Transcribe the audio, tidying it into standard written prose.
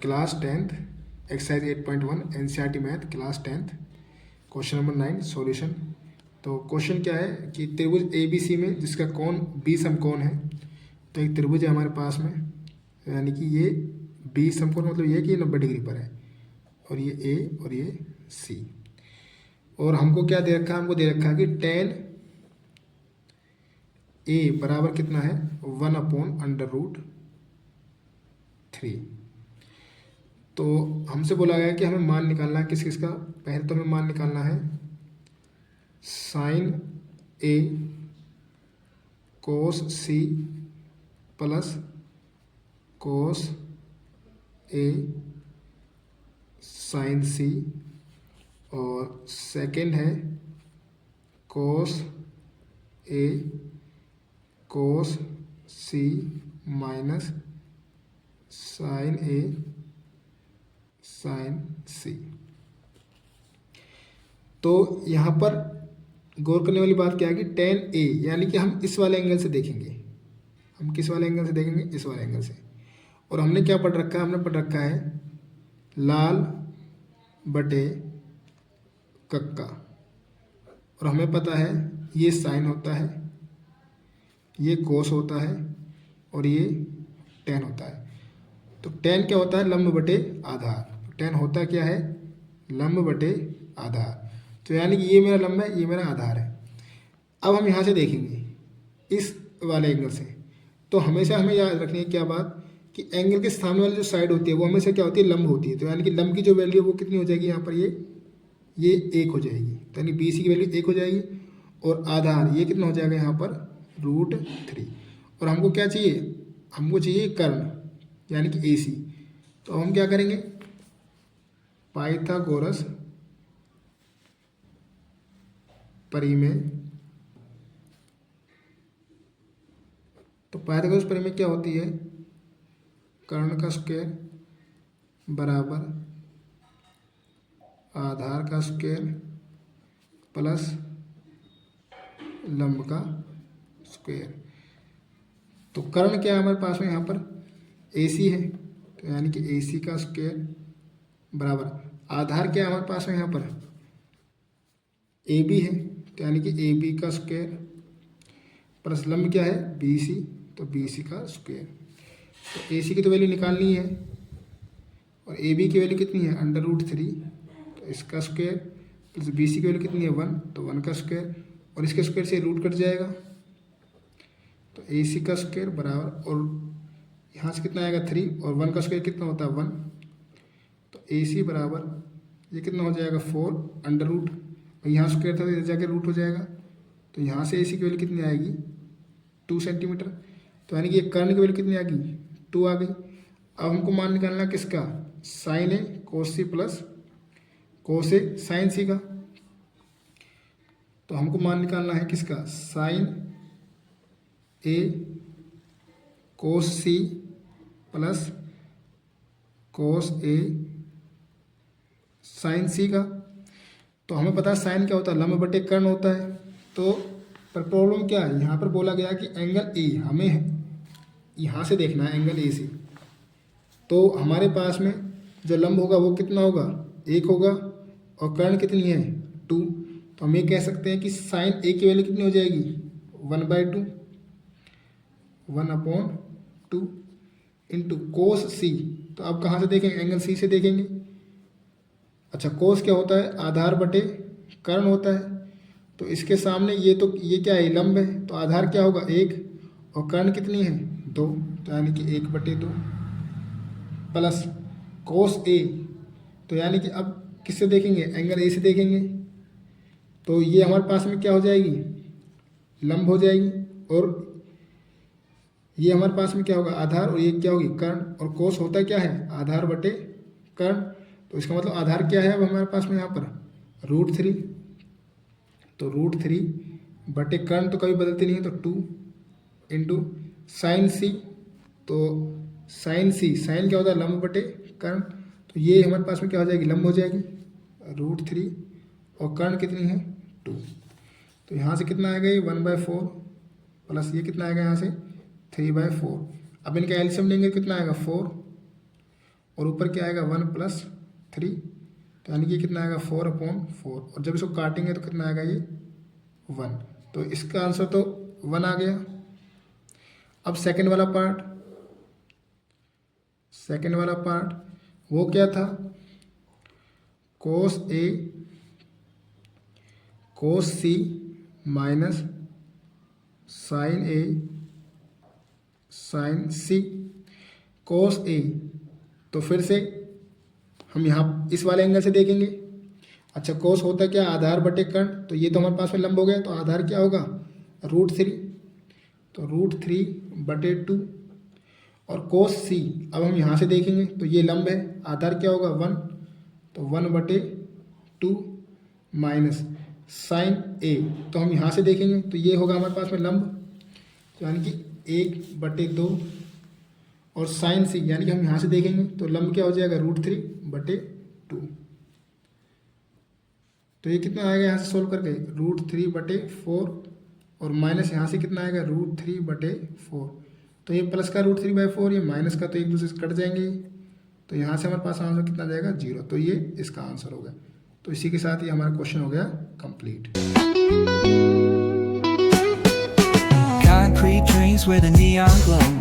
Class 10th exercise 8.1 NCERT math class 10th question number 9 solution. तो question क्या है कि त्रिभुज ए बी सी में जिसका कोण बी समकोण है। तो एक त्रिभुज है हमारे पास में, यानी कि ये बी समकोण मतलब ये कि 90 डिग्री पर है, और ये ए और ये सी। और हमको क्या दे रखा है, हमको दे रखा है कि tan ए बराबर कितना है 1/√3। तो हमसे बोला गया कि हमें मान निकालना है किस किस का। पहले तो हमें मान निकालना है साइन ए कोस सी प्लस कोस ए साइन सी, और सेकंड है कोस ए कोस सी माइनस साइन ए साइन सी। तो यहाँ पर गौर करने वाली बात क्या है कि tan ए, यानी कि हम इस वाले एंगल से देखेंगे। हम किस वाले एंगल से देखेंगे? इस वाले एंगल से। और हमने क्या पढ़ रखा है? हमने पढ़ रखा है लाल बटे कक्का। और हमें पता है ये साइन होता है, ये कोस होता है, और ये tan होता है। तो tan क्या होता है? लंब बटे आधार। tan होता क्या है? लंब बटे आधार। तो यानी कि ये मेरा लंब है, ये मेरा आधार है। अब हम यहाँ से देखेंगे इस वाले एंगल से। तो हमेशा हमें याद रखनी है क्या बात, कि एंगल के सामने वाली जो साइड होती है वो हमेशा क्या होती है? लंब होती है। तो यानी कि लंब की जो वैल्यू है वो कितनी हो जाएगी यहाँ पर? ये 1 हो जाएगी। तो यानी बी सी की वैल्यू 1 हो जाएगी। और आधार ये कितना हो जाएगा यहाँ पर? √3। और हमको क्या चाहिए? हमको चाहिए कर्ण, यानी कि ए सी। तो हम क्या करेंगे? पाइथागोरस परिमेय। तो पाइथागोरस परिमेय क्या होती है? कर्ण का स्क्वायर बराबर आधार का स्क्वायर प्लस लंब का स्क्वायर। तो कर्ण क्या है हमारे पास में? यहाँ पर AC है, तो यानी कि AC का स्क्वायर बराबर आधार क्या है हमारे पास में? यहाँ पर AB है, तो यानी कि AB का स्क्वायर प्लस लंब क्या है? BC, तो BC का स्क्वायर। तो AC की तो वैल्यू निकालनी है, और AB की वैल्यू कितनी है? √3। तो इसका स्क्वायर प्लस BC की वैल्यू कितनी है? 1, तो 1 का स्क्वायर, और इसके स्क्वायर से रूट कट जाएगा। तो AC का स्क्वायर बराबर, और यहाँ से कितना आएगा? 3, और 1 का स्क्वायर कितना होता है? 1। तो AC बराबर ये कितना हो जाएगा? 4 और यहाँ स्क्वायर था तो इधर जाके रूट हो जाएगा। तो यहाँ से AC की वैल्यू कितनी आएगी? 2 सेंटीमीटर। तो यानी कि ये कर्ण की वैल्यू कितनी आ गई? 2 आ गई। अब हमको मान निकालना किसका? साइन ए कोस सी प्लस कोस ए साइन सी का। तो हमको मान निकालना है किसका? साइन ए कोस सी प्लस कोस ए साइन सी का। तो हमें पता है साइन क्या होता है? लंब बटे कर्ण होता है। तो पर प्रॉब्लम क्या है? यहाँ पर बोला गया कि एंगल ए हमें यहाँ से देखना है, एंगल ए सी। तो हमारे पास में जो लंब होगा वो कितना होगा? 1 होगा, और कर्ण कितनी है? 2। तो हम ये कह सकते हैं कि साइन ए की वैल्यू कितनी हो जाएगी? 1/2, 1/2 इंटू कोस सी। तो अब कहाँ से देखेंगे? एंगल सी से देखेंगे। अच्छा, कोस क्या होता है? आधार बटे कर्ण होता है। तो इसके सामने ये क्या है? लंब है, तो आधार क्या होगा? 1, और कर्ण कितनी है? 2। तो यानी कि 1/2 प्लस कोस ए। तो यानी कि अब किससे देखेंगे? एंगल ए से देखेंगे। तो ये हमारे पास में क्या हो जाएगी? लंब हो जाएगी। और ये हमारे पास में क्या होगा? आधार, और ये क्या होगी? कर्ण। और कोस होता क्या है? आधार बटे कर्ण। तो इसका मतलब आधार क्या है अब हमारे पास में यहाँ पर? √3। तो √3 बटे कर्ण तो कभी बदलते नहीं है, तो 2 इंटू साइन सी। तो साइन सी, साइन क्या होता है? लंब बटे कर्ण। तो ये हमारे पास में क्या हो जाएगी? लंब हो जाएगी √3, और कर्ण कितनी है? 2। तो यहाँ से कितना आएगा? ये 1/4 प्लस ये कितना आएगा यहाँ से? 3/4। अब इनका एलसीएम लेंगे कितना आएगा? 4, और ऊपर क्या आएगा 1+3, तो यानी कि कितना आएगा 4/4, और जब इसको काटेंगे तो कितना आएगा ये 1। तो इसका आंसर तो 1 आ गया। अब सेकंड वाला पार्ट वो क्या था, cos A cos C minus sin A sin C। cos A तो फिर से हम यहाँ इस वाले एंगल से देखेंगे। अच्छा, cos होता है क्या, आधार बटे कर्ण, तो ये तो हमारे पास में लंब हो गया, तो आधार क्या होगा √3, तो √3/2। और cos C अब हम यहाँ से देखेंगे तो ये लंब है, आधार क्या होगा 1, तो 1/2 माइनस sin A, तो हम यहाँ से देखेंगे तो ये होगा हमारे पास में लंब, तो यानी कि 1/2, और sin C यानी कि हम यहाँ से देखेंगे तो लंब क्या हो जाएगा √3/2। तो ये कितना आएगा यहाँ से सोल्व करके √3/4, और माइनस यहाँ से कितना आएगा √3/4। तो ये प्लस का √3/4, ये माइनस का, तो एक दूसरे से कट जाएंगे, तो यहाँ से हमारे पास आंसर कितना जाएगा 0। तो ये इसका आंसर हो गया। तो इसी के साथ ये हमारा क्वेश्चन हो गया complete. Concrete dreams with a neon glow.